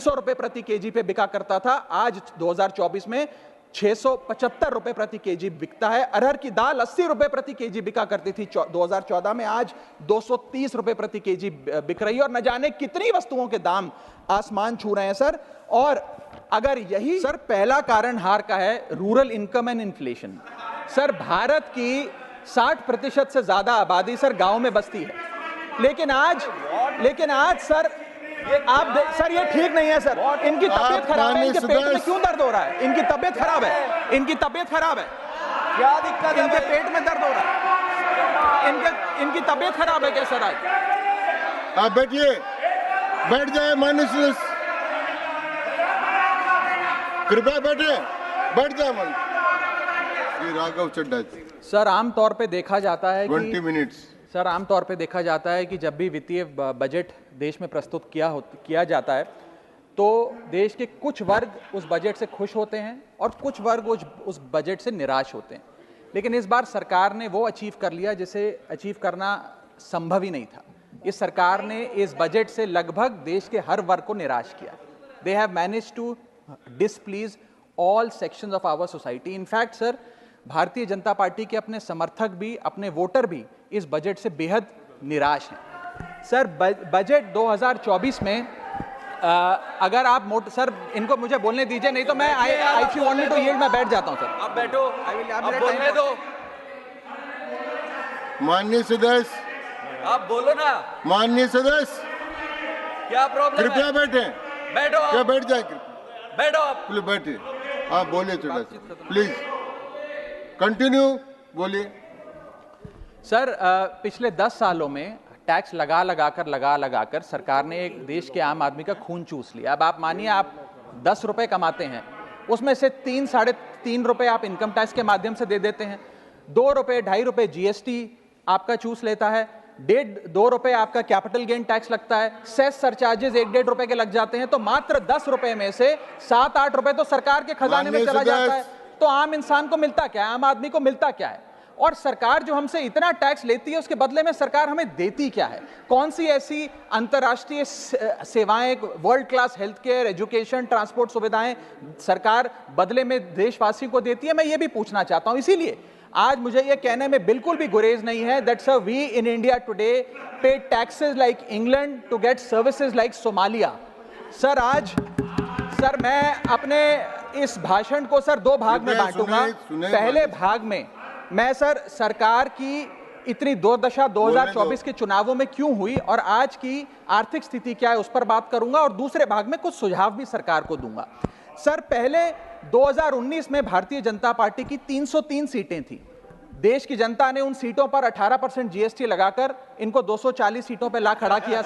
300 रुपए प्रति केजी पे बिका करता था, आज 2024 में 675 रुपए प्रति केजी बिकता है। अरहर की दाल 80 रुपए प्रति केजी बिका करती थी 2014 में, आज 230 रुपए प्रति केजी बिक रही है। और न जाने कितनी वस्तुओं के दाम आसमान छू रहे हैं सर। और अगर यही सर पहला कारण हार का है rural income and inflation. Sir Bharat की 60% से ज्यादा आबादी सर गांव में बसती है, लेकिन आज सर सर ये ठीक नहीं है सर। इनकी तबीयत खराब है, इनके पेट में क्यों दर्द हो रहा है? इनकी तबीयत खराब है, इनकी तबीयत खराब है, क्या दिक्कत है? इनके पेट में दर्द हो रहा है, इनकी तबीयत खराब है क्या सर? आज आप बैठिए, बैठ जाए माननीय सदस्य, कृपया बैठे, बैठ जाए माननीय राघव चड्ढा जी। सर आमतौर पे देखा जाता है 20 मिनट्स सर आमतौर पे देखा जाता है कि जब भी वित्तीय बजट देश में प्रस्तुत किया जाता है तो देश के कुछ वर्ग उस बजट से खुश होते हैं और कुछ वर्ग उस बजट से निराश होते हैं। लेकिन इस बार सरकार ने वो अचीव कर लिया जिसे अचीव करना संभव ही नहीं था। इस सरकार ने इस बजट से लगभग देश के हर वर्ग को निराश किया। They have managed to displease all sections of our society. In fact sir Bharatiya Janata party के अपने समर्थक भी, अपने वोटर भी इस बजट से बेहद निराश हैं। सर बजट 2024 में अगर आप सर इनको मुझे बोलने दीजिए, नहीं तो मैं if you want me to yield मैं बैठ जाता हूं सर। आप बैठो, आप बोलने दो। माननीय सदस्य, आप बोलो ना। माननीय सदस्य, क्या प्रॉब्लम है? कृपया बैठे, बैठो, क्या बैठ जाए, बैठो आप। प्लीज बैठिए, आप बोलिए चड्ढा जी, प्लीज कंटिन्यू बोलिए। सर पिछले 10 सालों में टैक्स लगा कर सरकार ने एक देश के आम आदमी का खून चूस लिया। अब आप मानिए आप 10 रुपए कमाते हैं, उसमें से 3-3.5 रुपए आप इनकम टैक्स के माध्यम से दे देते हैं, 2 रुपए 2.5 रुपए जीएसटी आपका चूस लेता है, 1.5-2 रुपए आपका कैपिटल गेन टैक्स लगता है, सेस सरचार्जेस 1-1.5 रुपए के लग जाते हैं। तो मात्र 10 रुपए में से 7-8 रुपए तो सरकार के खजाने में चला जाता है। तो आम इंसान को मिलता क्या है, आम आदमी को मिलता क्या है? और सरकार जो हमसे इतना टैक्स लेती है उसके बदले में सरकार हमें देती क्या है? कौन सी ऐसी अंतर्राष्ट्रीय सेवाएं, world class health care, education, transport सुविधाएं सरकार बदले में देशवासियों को देती है? मैं ये भी पूछना चाहता हूं। इसीलिए आज मुझे ये कहने में बिल्कुल भी गुरेज नहीं है that sir we in India today pay taxes like England to get services like Somalia. Sir मैं अपने इस भाषण को सर 2 भाग में बांटूंगा। पहले भाग में मैं सर सरकार की इतनी दुर्दशा 2024 के चुनावों में क्यों हुई और आज की आर्थिक स्थिति क्या है उस पर बात करूंगा, और दूसरे भाग में कुछ सुझाव भी सरकार को दूंगा। सर पहले 2019 में भारतीय जनता पार्टी की 303 सीटें थी। देश की जनता ने उन सीटों पर 18% जीएसटी लगाकर इनको 240 सीटों पर ला खड़ा किया।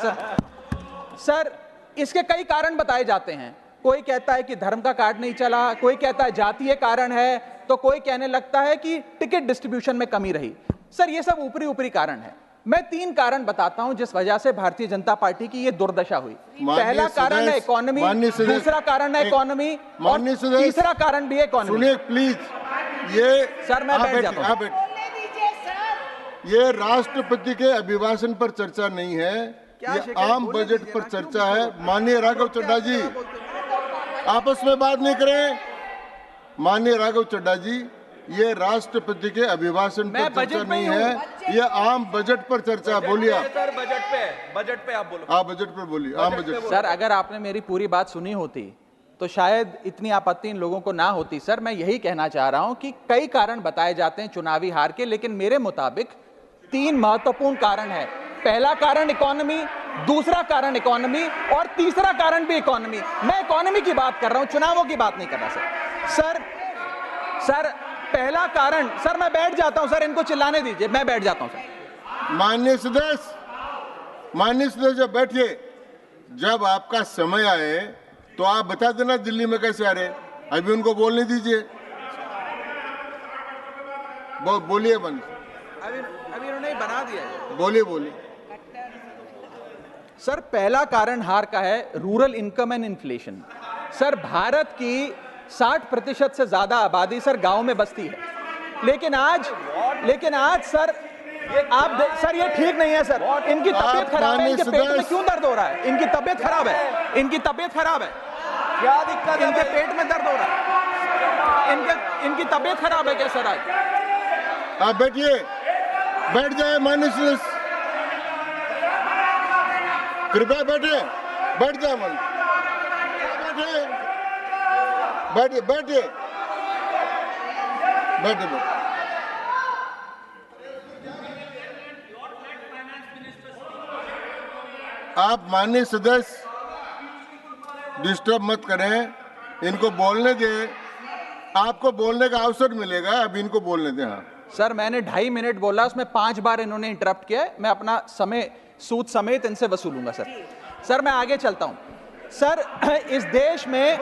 सर इसके कई कारण बताए जाते हैं। कोई कहता है कि धर्म का कार्ड नहीं चला, कोई कहता है जातीय कारण है, तो कोई कहने लगता है कि टिकट डिस्ट्रीब्यूशन में कमी रही। सर ये सब ऊपरी कारण है। मैं 3 कारण बताता हूं जिस वजह से भारतीय जनता पार्टी की ये दुर्दशा हुई। पहला कारण है इकोनॉमी, दूसरा कारण है इकोनॉमी, और तीसरा कारण भी है इकोनॉमी। सुनिए प्लीज, ये सर मैं बैठ जाता हूं। ये राष्ट्रपति के अभिभाषण पर चर्चा नहीं है, ये आम बजट पर चर्चा है। माननीय राघव चड्ढा जी आपस में बात नहीं करें। माननीय राघव चड्ढा जी, ये राष्ट्रपति के अभिभाषण पर चर्चा नहीं है, ये आम बजट पर चर्चा। बोलिए सर, बजट पे आप बोलो। आप बजट पर बोलिए, आम बजट। सर अगर आपने मेरी पूरी बात सुनी होती तो शायद इतनी आपत्ति इन लोगों को ना होती। सर मैं यही कहना चाह रहा हूं कि कई कारण बताए जाते हैं चुनावी हार के, लेकिन मेरे मुताबिक 3 महत्वपूर्ण कारण है। पहला कारण इकोनॉमी, दूसरा कारण इकोनॉमी, और तीसरा कारण भी इकोनॉमी। मैं इकोनॉमी की बात कर रहा हूं, चुनावों की बात नहीं कर रहा। सर पहला कारण, सर मैं बैठ जाता हूं सर, इनको चिल्लाने दीजिए, मैं बैठ जाता हूं सर। माननीय सदस्य बैठिए। जब आपका समय आए तो आप बता देना दिल्ली में कैसे आ रहे, अभी उनको बोलने दीजिए। बोलिए बंद, अभी उन्होंने बना दिया है। बोलिए। सर पहला कारण हार का है rural income and inflation. Sir Bharat की 60% से ज्यादा आबादी सर गांव में बसती है, लेकिन आज सर ये ठीक नहीं है सर, इनकी तबीयत खराब है, इनके पेट में क्यों दर्द हो रहा है? इनकी तबीयत खराब है, इनकी तबीयत खराब है, क्या दिक्कत है? इनके पेट में दर्द हो रहा है, इनकी तबीयत खराब है क्या सर? आज आप बैठिए, बैठ जाए माननीय सदस्य, कृपया बैठे, बैठ जाए मन, बैठिए, बैठिए, बैठिए, बैठिए। आप माननीय सदस्य डिस्टर्ब मत करें, इनको बोलने दें, आपको बोलने का अवसर मिलेगा, अब इनको बोलने दें। हाँ सर, मैंने 2.5 मिनट बोला, उसमें 5 बार इन्होंने इंटरप्ट किया है। मैं अपना समय सूद समेत इनसे वसूलूंगा सर। सर मैं आगे चलता हूं। सर इस देश में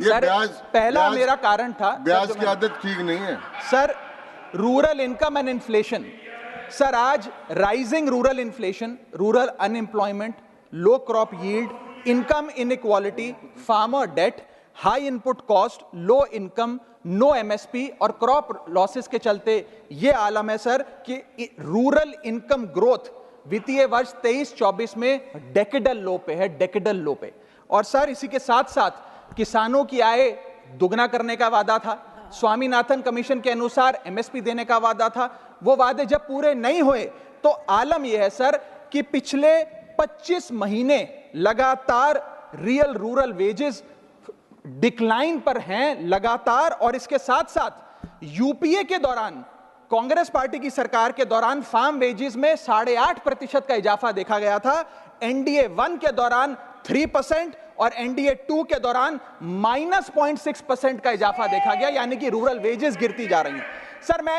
ये सर ब्याज, पहला मेरा कारण था ब्याज की आदत ठीक नहीं है sir, rural income and inflation. Sir आज rising rural inflation, rural unemployment, low crop yield, income inequality, farmer debt, high input cost, low income, no MSP और क्रॉप लॉसेस के चलते यह आलम है सर कि रूरल इनकम ग्रोथ वित्तीय वर्ष 23-24 में डेकेडल लो पे है, डेकेडल लो पे। और सर इसी के साथ साथ किसानों की आय दुगना करने का वादा था, स्वामीनाथन कमीशन के अनुसार एमएसपी देने का वादा था, वो वादे जब पूरे नहीं हुए तो आलम यह है सर कि पिछले 25 महीने लगातार रियल रूरल वेजेस डिक्लाइन पर हैं लगातार। और इसके साथ साथ यूपीए के दौरान, कांग्रेस पार्टी की सरकार के दौरान फार्म वेजेस में 8.5% का इजाफा देखा गया था। एनडीए 1 के दौरान 3% और एनडीए 2 के दौरान -0.6% का इजाफा देखा गया, यानी कि रूरल वेजेस गिरती जा रही हैं। सर मैं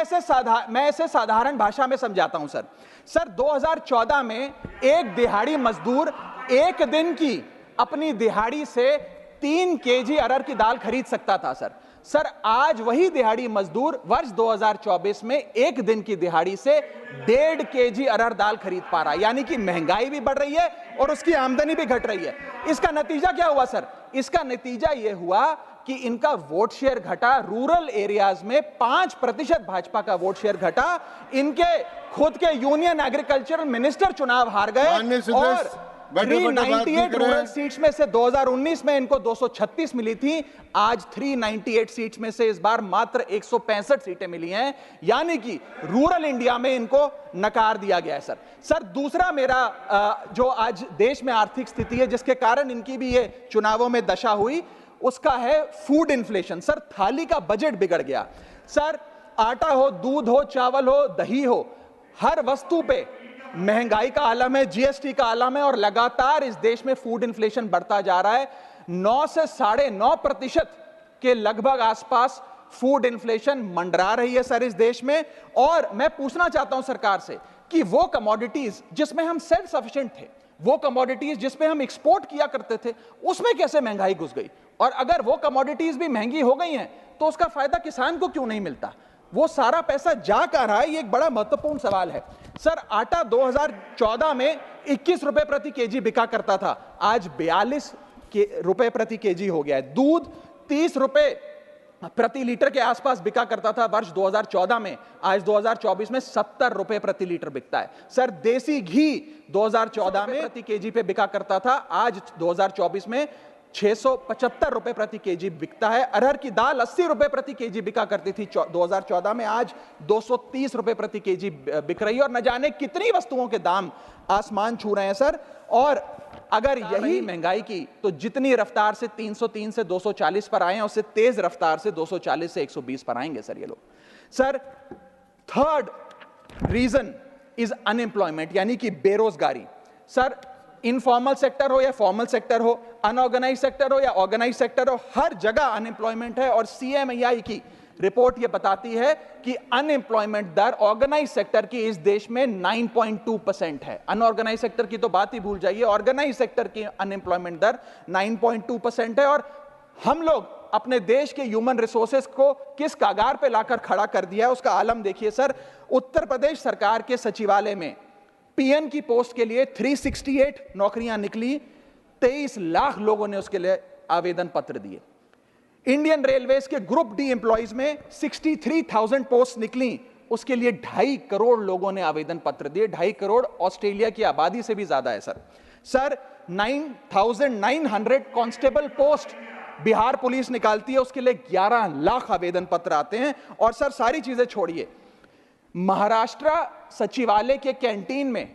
ऐसे साधारण भाषा में समझाता हूं सर। सर 2014 में एक दिहाड़ी मजदूर एक दिन की अपनी दिहाड़ी से 3 केजी अरहर की दाल खरीद सकता था सर। सर आज वही दिहाड़ी मजदूर वर्ष 2024 में एक दिन की दिहाड़ी से 1.5 केजी अरहर दाल खरीद पा रहा है, यानी कि महंगाई भी बढ़ रही है और उसकी आमदनी भी घट रही है। इसका नतीजा क्या हुआ सर? इसका नतीजा यह हुआ कि इनका वोट शेयर घटा, रूरल एरियाज में 5% भाजपा का वोट शेयर घटा, इनके खुद के यूनियन एग्रीकल्चरल मिनिस्टर चुनाव हार गए और 398 रूरल सीट्स में से 2019 में इनको 236 मिली थी, आज 398 सीट्स में से इस बार मात्र 165 सीटें मिली हैं, यानी कि रूरल इंडिया में इनको नकार दिया गया है सर। सर दूसरा मेरा जो आज देश में आर्थिक स्थिति है जिसके कारण इनकी भी ये चुनावों में दशा हुई, उसका है फूड इन्फ्लेशन। सर थाली का बजट बिगड़ गया सर, आटा हो, दूध हो, चावल हो, दही हो, हर वस्तु पे महंगाई का आलम है, जीएसटी का आलम है और लगातार इस देश में फूड इन्फ्लेशन बढ़ता जा रहा है। 9 से 9.5% के लगभग आसपास फूड इन्फ्लेशन मंडरा रही है सर इस देश में। और मैं पूछना चाहता हूं सरकार से कि वो कमोडिटीज जिसमें हम सेल्फ सफिशिएंट थे, वो कमोडिटीज जिसमें हम एक्सपोर्ट किया करते थे, उसमें कैसे महंगाई घुस गई? और अगर वो कमोडिटीज भी महंगी हो गई हैं तो उसका फायदा किसान को क्यों नहीं मिलता? वो सारा पैसा जा कहां रहा है? ये एक बड़ा महत्वपूर्ण सवाल है सर। आटा 2014 में 21 रुपए प्रति केजी बिका करता था, आज 42 रुपए प्रति केजी हो गया है। दूध 30 रुपए प्रति लीटर के आसपास बिका करता था वर्ष 2014 में, आज 2024 में 70 रुपए प्रति लीटर बिकता है सर। देसी घी 2014 में प्रति केजी पे बिका करता था, आज 2024 में 675 रुपए प्रति केजी बिकता है। अरहर की दाल 80 रुपए प्रति केजी बिका करती थी 2014 में, आज 230 रुपए प्रति केजी बिक रही है। और न जाने कितनी वस्तुओं के दाम आसमान छू रहे हैं सर। और अगर यही महंगाई की तो जितनी रफ्तार से 303 से 240 पर आए हैं, उससे तेज रफ्तार से 240 से 120 पर आएंगे सर ये लोग। Sir third reason is unemployment, यानी कि बेरोजगारी। सर इनफॉर्मल सेक्टर हो या फॉर्मल सेक्टर हो, अनऑर्गेनाइज सेक्टर हो या ऑर्गेनाइज सेक्टर हो, हर जगह अनएम्प्लॉयमेंट है। और सीएमआई की रिपोर्ट यह बताती है कि अनएम्प्लॉयमेंट दर ऑर्गेनाइज सेक्टर की इस देश में 9.2% है। अनऑर्गेनाइज सेक्टर की तो बात ही भूल जाइए, ऑर्गेनाइज सेक्टर की अनएम्प्लॉयमेंट दर 9.2% है। और हम लोग अपने देश के ह्यूमन रिसोर्सेज को किस कगार पे लाकर खड़ा कर दिया है उसका आलम देखिए सर। उत्तर प्रदेश सरकार के सचिवालय में पीएन की पोस्ट के लिए 368 नौकरियां निकली, 23 लाख लोगों ने उसके लिए आवेदन पत्र दिए। इंडियन रेलवेज के ग्रुप डी एम्प्लॉइज में 63,000 पोस्ट निकली, उसके लिए 2.5 करोड़ लोगों ने आवेदन पत्र दिए। 2.5 करोड़ ऑस्ट्रेलिया की आबादी से भी ज्यादा है sir 9,900 constable post Bihar police निकालती है, उसके लिए 11 लाख आवेदन पत्र आते हैं। और सर सारी चीजें छोड़िए, महाराष्ट्र सचिवालय के कैंटीन में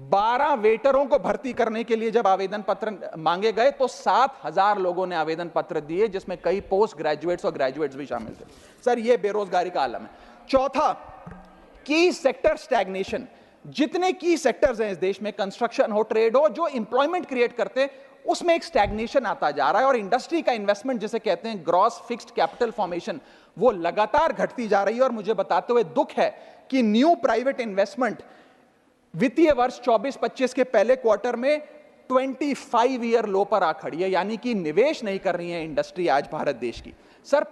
12 वेटरों को भर्ती करने के लिए जब आवेदन पत्र मांगे गए तो 7,000 लोगों ने आवेदन पत्र दिए, जिसमें कई पोस्ट ग्रेजुएट्स और ग्रेजुएट्स भी शामिल थे। सर यह बेरोजगारी का आलम है। चौथा, की सेक्टर स्टैग्नेशन। जितने की सेक्टर्स हैं इस देश में, कंस्ट्रक्शन हो, ट्रेड हो, जो इंप्लॉयमेंट क्रिएट करते हैं, उसमें एक स्टैग्नेशन आता जा रहा है। और इंडस्ट्री का इन्वेस्टमेंट जिसे कहते हैं ग्रॉस फिक्स्ड कैपिटल फॉर्मेशन, वो लगातार घटती जा रही है। और मुझे बताते हुए दुख है कि न्यू प्राइवेट इन्वेस्टमेंट वित्तीय वर्ष 24-25 के पहले क्वार्टर में 25 ईयर लो पर आ खड़ी है, यानी कि निवेश नहीं कर रही है इंडस्ट्री आज भारत देश की। सर